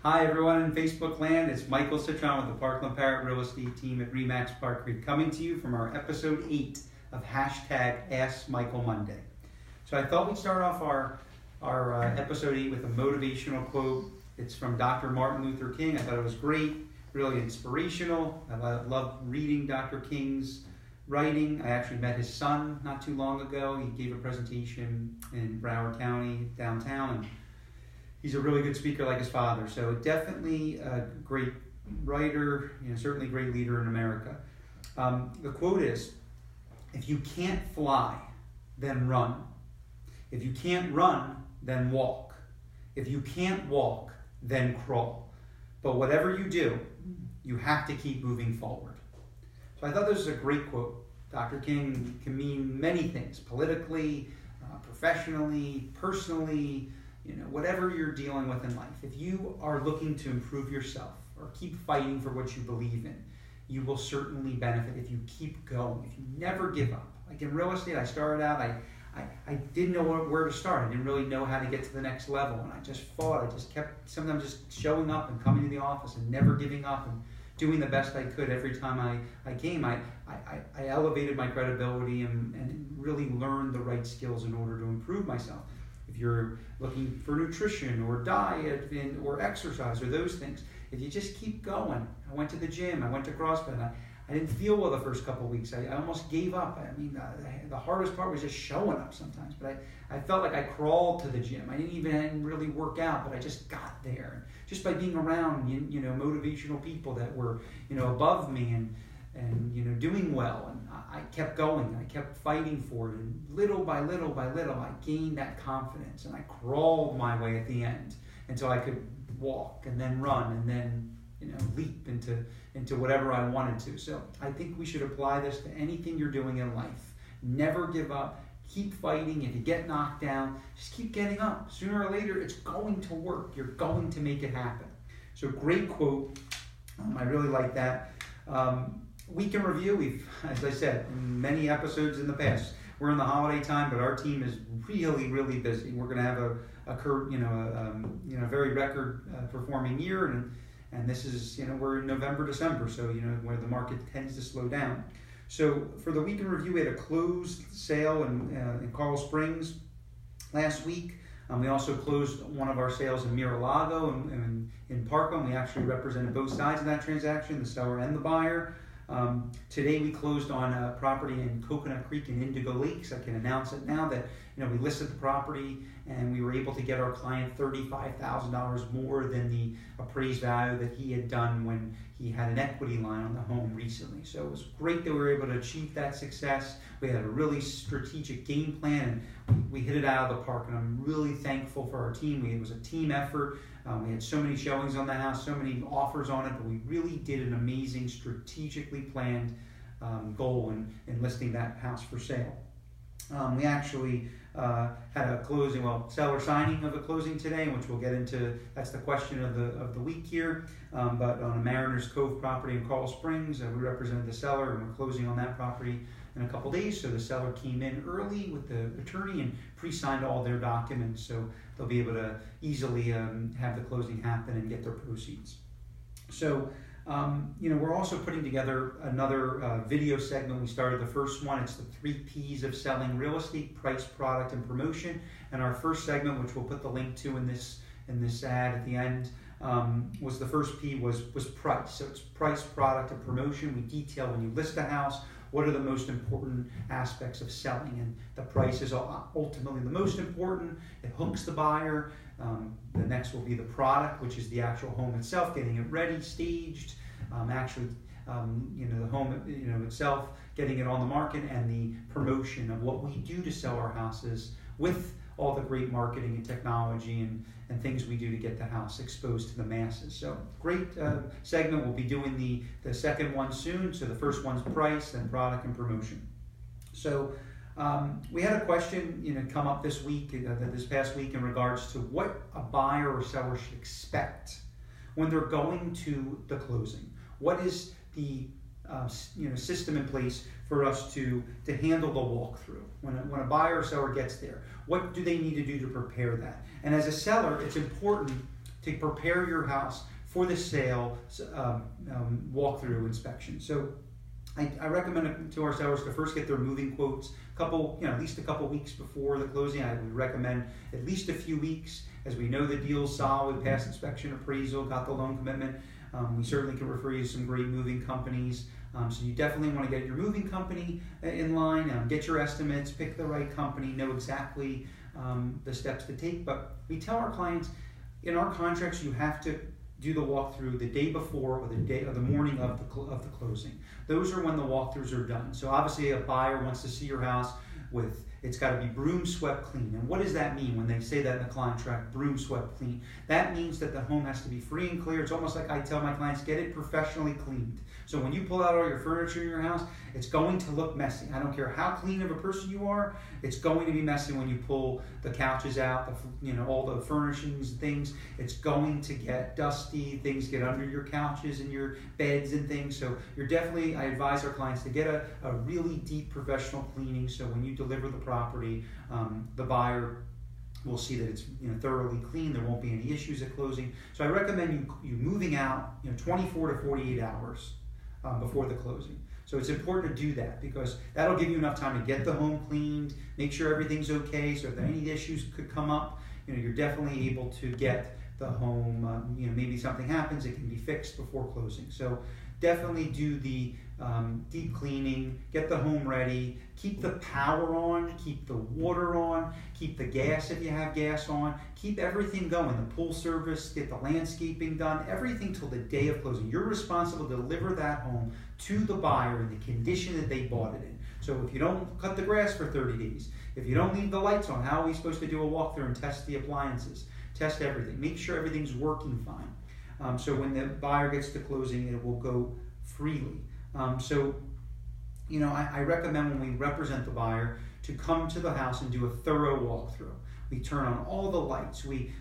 Hi everyone in Facebook land, it's Michael Citron with the Parkland Parrot Real Estate Team at RE/MAX Park Creek, coming to you from our episode 8 of hashtag Ask Michael Monday. So I thought we'd start off our episode 8 with a motivational quote. It's from Dr. Martin Luther King. I thought it was great, really inspirational. I love reading Dr. King's writing. I actually met his son not too long ago. He gave a presentation in Broward County downtown, and he's a really good speaker like his father. So definitely a great writer, certainly a great leader in America. The quote is, if you can't fly, then run. If you can't run, then walk. If you can't walk, then crawl. But whatever you do, you have to keep moving forward. So I thought this was a great quote. Dr. King can mean many things, politically, professionally, personally, whatever you're dealing with in life. If you are looking to improve yourself or keep fighting for what you believe in, you will certainly benefit if you keep going, if you never give up. Like in real estate, I started out, I didn't know where to start. I didn't really know how to get to the next level, and I just fought. I just kept sometimes just showing up and coming to the office and never giving up and doing the best I could every time I came. I elevated my credibility and really learned the right skills in order to improve myself. If you're looking for nutrition or diet or exercise or those things, if you just keep going. I went to the gym, I went to CrossFit, I didn't feel well the first couple of weeks. I almost gave up. I mean, the hardest part was just showing up sometimes. But I felt like I crawled to the gym. I didn't really work out, but I just got there. And just by being around, motivational people that were, above me and doing well. And I kept going. I kept fighting for it. And little by little by little, I gained that confidence. And I crawled my way at the end until I could walk and then run and then leap into whatever I wanted to. So I think we should apply this to anything you're doing in life. Never give up. Keep fighting. If you get knocked down, just keep getting up. Sooner or later, it's going to work. You're going to make it happen. So great quote. I really like that. Week in review, we've, as I said, many episodes in the past. We're in the holiday time, but our team is really, really busy. We're going to have a very record performing year, and this is, we're in November, December, so, where the market tends to slow down. So for the week in review, we had a closed sale in Coral Springs last week. We also closed one of our sales in Mar-a-Lago and in Parkland. We actually represented both sides of that transaction, the seller and the buyer. Today we closed on a property in Coconut Creek in Indigo Lakes. I can announce it now that we listed the property and we were able to get our client $35,000 more than the appraised value that he had done when he had an equity line on the home recently. So it was great that we were able to achieve that success. We had a really strategic game plan and we hit it out of the park, and I'm really thankful for our team. It was a team effort. We had so many showings on the house, so many offers on it, but we really did an amazing strategically planned goal in listing that house for sale. We actually had a closing, seller signing of a closing today, which we'll get into. That's the question of the week here. But on a Mariners Cove property in Coral Springs, we represented the seller, and we're closing on that property in a couple days. So the seller came in early with the attorney and pre-signed all their documents, so they'll be able to easily have the closing happen and get their proceeds. So we're also putting together another video segment. We started the first one. It's the 3 P's of selling real estate: price, product, and promotion. And our first segment, which we'll put the link to in this ad at the end, was the first P was price. So it's price, product, and promotion. We detail when you list a house, what are the most important aspects of selling, and the price is ultimately the most important. It hooks the buyer. The next will be the product, which is the actual home itself, getting it ready, staged, the home itself, getting it on the market, and the promotion of what we do to sell our houses with all the great marketing and technology and things we do to get the house exposed to the masses. So great segment. We'll be doing the second one soon. So the first one's price, then product and promotion. So we had a question come up this past week in regards to what a buyer or seller should expect when they're going to the closing. What is the system in place for us to handle the walk-through when a buyer or seller gets there? What do they need to do to prepare that? And as a seller, it's important to prepare your house for the sale walkthrough inspection. So I recommend it to our sellers to first get their moving quotes at least a couple weeks before the closing. I would recommend at least a few weeks, as we know the deal's solid, passed inspection, appraisal, got the loan commitment. We certainly can refer you to some great moving companies. So you definitely want to get your moving company in line, get your estimates, pick the right company, know exactly the steps to take. But we tell our clients, in our contracts, you have to do the walkthrough the day before or the morning of the closing. Those are when the walkthroughs are done. So obviously a buyer wants to see your house it's got to be broom swept clean. And what does that mean when they say that in the contract, broom swept clean? That means that the home has to be free and clear. It's almost like I tell my clients, get it professionally cleaned. So when you pull out all your furniture in your house, it's going to look messy. I don't care how clean of a person you are, it's going to be messy when you pull the couches out, all the furnishings and things. It's going to get dusty, things get under your couches and your beds and things. So I advise our clients to get a really deep professional cleaning, so when you deliver the property, the buyer will see that it's thoroughly clean. There won't be any issues at closing. So I recommend you moving out 24 to 48 hours before the closing. So it's important to do that because that'll give you enough time to get the home cleaned, make sure everything's okay. So if any issues could come up, you're definitely able to get the home. Maybe something happens, it can be fixed before closing. So definitely do the deep cleaning, get the home ready, keep the power on, keep the water on, keep the gas if you have gas on, keep everything going, the pool service, get the landscaping done, everything till the day of closing. You're responsible to deliver that home to the buyer in the condition that they bought it in. So if you don't cut the grass for 30 days, if you don't leave the lights on, how are we supposed to do a walkthrough and test the appliances? Test everything. Make sure everything's working fine. So when the buyer gets to closing, it will go freely. I recommend when we represent the buyer to come to the house and do a thorough walkthrough. We turn on all the lights. We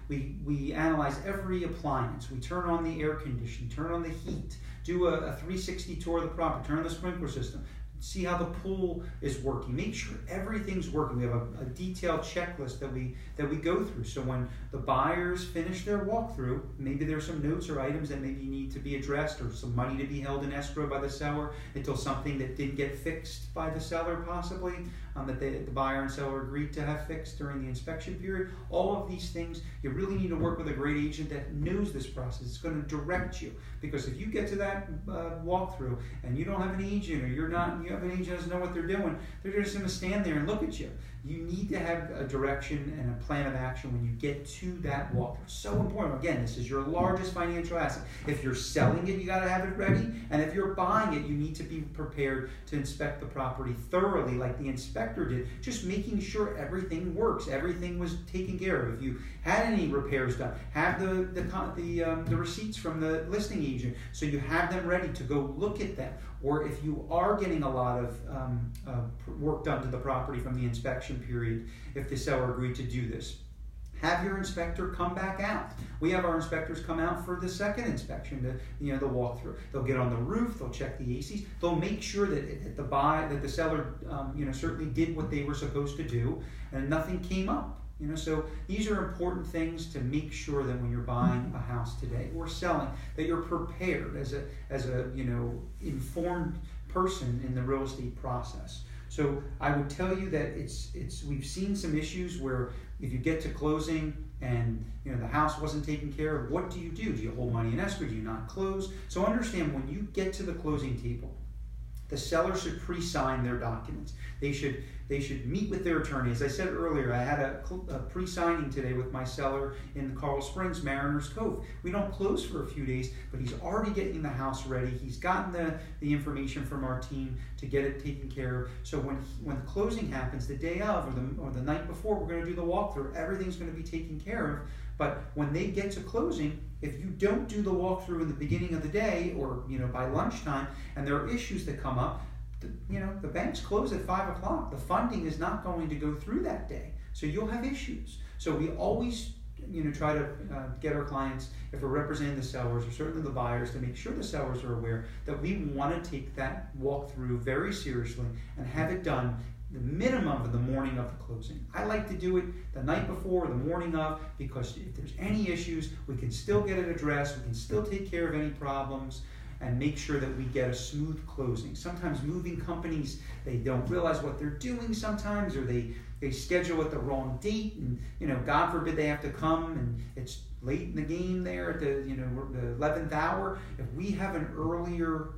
analyze every appliance. We turn on the air conditioning, turn on the heat, do a 360 tour of the property, turn on the sprinkler system, see how the pool is working, make sure everything's working. We have a detailed checklist that we go through. So when the buyers finish their walkthrough, maybe there's some notes or items that maybe need to be addressed, or some money to be held in escrow by the seller until something that didn't get fixed by the seller possibly, that the buyer and seller agreed to have fixed during the inspection period. All of these things, you really need to work with a great agent that knows this process. It's going to direct you, because if you get to that walkthrough and you don't have an agent, or you have an agent who doesn't know what they're doing, they're just going to stand there and look at you. You need to have a direction and a plan of action when you get to that walkthrough. It's so important. Again, this is your largest financial asset. If you're selling it, you got to have it ready. And if you're buying it, you need to be prepared to inspect the property thoroughly, like the inspector did, just making sure everything works, everything was taken care of. If you had any repairs done, have the receipts from the listing agent, so you have them ready to go look at them. Or if you are getting a lot of work done to the property from the inspection period, if the seller agreed to do this, have your inspector come back out. We have our inspectors come out for the second inspection, the walkthrough. They'll get on the roof, they'll check the ACs, they'll make sure that the seller certainly did what they were supposed to do, and nothing came up. So these are important things to make sure that when you're buying a house today or selling, that you're prepared as a informed person in the real estate process. So I would tell you that we've seen some issues where if you get to closing and the house wasn't taken care of, what do you do? Do you hold money in escrow? Do you not close? So understand, when you get to the closing table, the seller should pre-sign their documents. They should meet with their attorney. As I said earlier, I had a pre-signing today with my seller in Coral Springs, Mariners Cove. We don't close for a few days, but he's already getting the house ready. He's gotten the information from our team to get it taken care of. So when the closing happens, the day of or the night before, we're going to do the walkthrough. Everything's going to be taken care of. But when they get to closing, if you don't do the walkthrough in the beginning of the day or by lunchtime, and there are issues that come up, the banks close at 5 o'clock. The funding is not going to go through that day, so you'll have issues. So we always try to get our clients, if we're representing the sellers or certainly the buyers, to make sure the sellers are aware that we want to take that walkthrough very seriously and have it done the minimum of the morning of the closing. I like to do it the night before or the morning of, because if there's any issues, we can still get it addressed, we can still take care of any problems, and make sure that we get a smooth closing. Sometimes moving companies, they don't realize what they're doing sometimes, or they schedule at the wrong date, and God forbid they have to come and it's late in the game there at the the 11th hour. If we have an earlier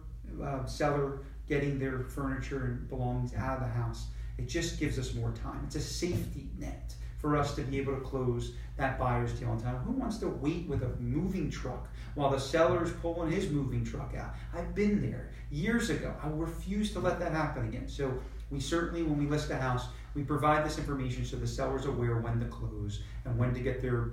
seller getting their furniture and belongings out of the house, it just gives us more time. It's a safety net for us to be able to close that buyer's deal on time. Who wants to wait with a moving truck while the seller's pulling his moving truck out? I've been there years ago. I refuse to let that happen again. So we certainly, when we list a house, we provide this information so the seller's aware when to close and when to get their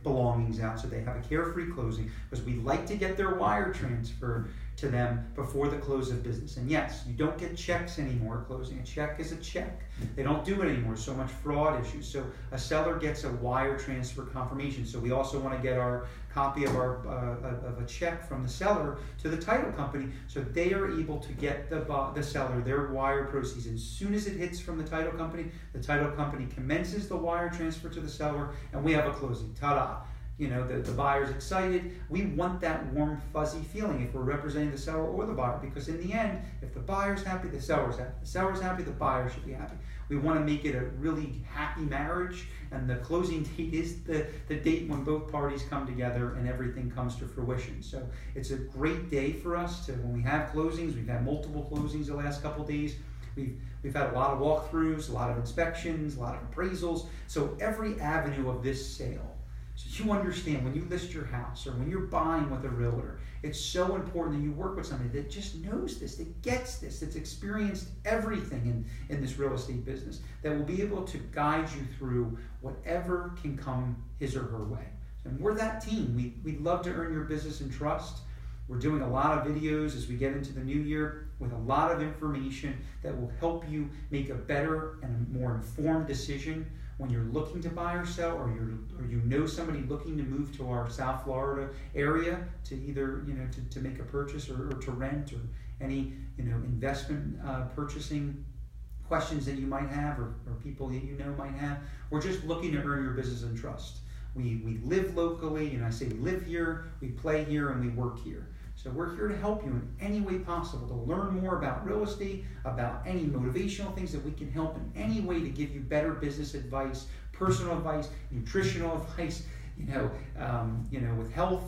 belongings out so they have a carefree closing, because we like to get their wire transfer to them before the close of business. And yes, you don't get checks anymore closing. A check is a check. They don't do it anymore. So much fraud issues. So a seller gets a wire transfer confirmation. So we also want to get our copy of a check from the seller to the title company, so they are able to get the seller their wire proceeds. As soon as it hits from the title company commences the wire transfer to the seller, and we have a closing. Ta-da! The buyer's excited. We want that warm, fuzzy feeling if we're representing the seller or the buyer, because in the end, if the buyer's happy, the seller's happy. The seller's happy, the buyer should be happy. We want to make it a really happy marriage, and the closing date is the date when both parties come together and everything comes to fruition. So it's a great day for us when we have closings. We've had multiple closings the last couple of days. We've had a lot of walkthroughs, a lot of inspections, a lot of appraisals. So every avenue of this sale. So you understand, when you list your house or when you're buying with a realtor, it's so important that you work with somebody that just knows this, that gets this, that's experienced everything in this real estate business, that will be able to guide you through whatever can come his or her way. And we're that team. We'd love to earn your business and trust. We're doing a lot of videos as we get into the new year with a lot of information that will help you make a better and a more informed decision when you're looking to buy or sell, or you know somebody looking to move to our South Florida area to either to make a purchase or to rent, or any investment purchasing questions that you might have, or people that might have. We're just looking to earn your business and trust. We live locally, I say we live here, we play here, and we work here. So we're here to help you in any way possible, to learn more about real estate, about any motivational things that we can help in any way to give you better business advice, personal advice, nutritional advice, with health,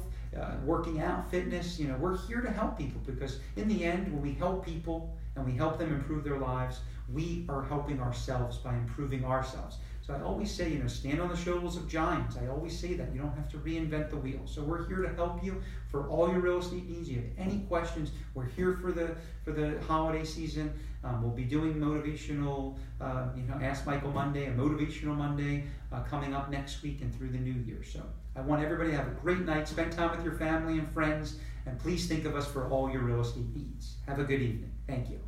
working out, fitness. We're here to help people, because in the end, when we help people and we help them improve their lives, we are helping ourselves by improving ourselves. So I always say, stand on the shoulders of giants. I always say that. You don't have to reinvent the wheel. So we're here to help you for all your real estate needs. You have any questions, we're here for the holiday season. We'll be doing motivational, Ask Michael Monday, a motivational Monday coming up next week and through the new year. So I want everybody to have a great night. Spend time with your family and friends. And please think of us for all your real estate needs. Have a good evening. Thank you.